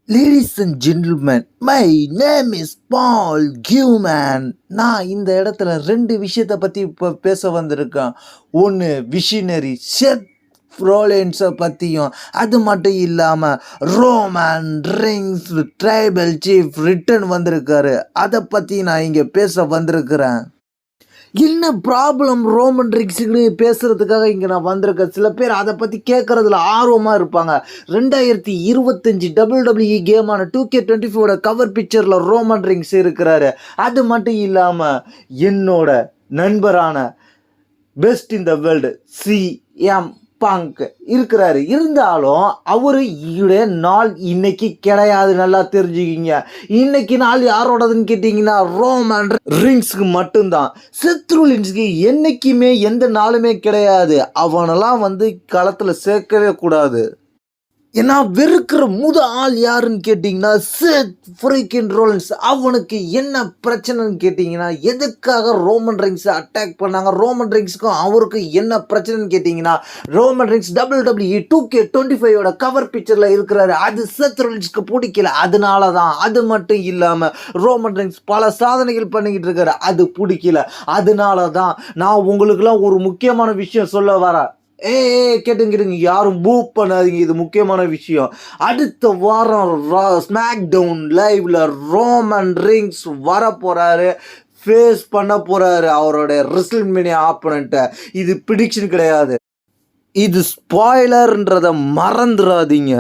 Ladies and gentlemen, my name is Paul கியூமேன். நான் இந்த இடத்துல ரெண்டு விஷயத்தை பற்றி இப்போ பேச வந்திருக்கேன். ஒன்று விஷனரி செத் ரோலன்ஸை பற்றியும், அது மட்டும் இல்லாமல் Roman rings tribal chief return வந்திருக்காரு, அதை பற்றி நான் இங்கே பேச வந்திருக்கிறேன். என்ன ப்ராப்ளம் ரோமன் ரிங்ஸுக்கு பேசுகிறதுக்காக இங்கே நான் வந்திருக்கேன். சில பேர் அதை பற்றி கேட்குறதுல ஆர்வமாக இருப்பாங்க. 2025 WWE கேமான 2K25 கவர் பிக்சரில் ரோமன் ரிங்ஸ் இருக்கிறாரு. அது மட்டும் இல்லாமல் என்னோட நண்பரான best in the world CM bunk இருக்கிறாரு. இருந்தாலும் அவரு நாள் இன்னைக்கு கிடையாது, நல்லா தெரிஞ்சுக்கிங்க. இன்னைக்கு நாள் யாரோடதுன்னு கேட்டீங்கன்னா ரோமன் ரிங்ஸ்க்கு மட்டும்தான். செத் ரோலின்ஸ்க்கு என்னைக்குமே எந்த நாளுமே கிடையாது. அவனெல்லாம் களத்துல சேர்க்கவே கூடாது. ஏன்னா வெறுக்கிற ஆள் யாருன்னு கேட்டிங்கன்னா செத் ஃப்ரீக்கின் ரோலன்ஸ். அவனுக்கு என்ன பிரச்சனைன்னு கேட்டிங்கன்னா, எதுக்காக ரோமன் ரிங்ஸை அட்டாக் பண்ணாங்க, ரோமன் ரிங்ஸுக்கும் அவருக்கு என்ன பிரச்சனைன்னு கேட்டிங்கன்னா, Roman rings WWE 2K25 cover பிக்சரில் இருக்கிறாரு. அது செத் ரோலன்ஸ்க்கு பிடிக்கல, அதனால தான். அது மட்டும் இல்லாமல் ரோமன் ரிங்ஸ் பல சாதனைகள் பண்ணிக்கிட்டு இருக்காரு, அது பிடிக்கல, அதனால தான். நான் உங்களுக்குலாம் ஒரு முக்கியமான விஷயம் சொல்ல வரேன். கேட்டுங்க, யாரும் பூப் பண்ணாதீங்க, இது முக்கியமான விஷயம். அடுத்த வாரம் ஸ்மாக் டவுன் லைவ்ல ரோமன் ரிங்ஸ் வர போறாரு, ஃபேஸ் பண்ண போறாரு அவரோட ரெஸ்ல்மேனியா ஆப்பனண்ட்டை. இது பிடிக்ஷன் கிடையாது, இது ஸ்பாய்லர்ன்றதை மறந்துடாதீங்க.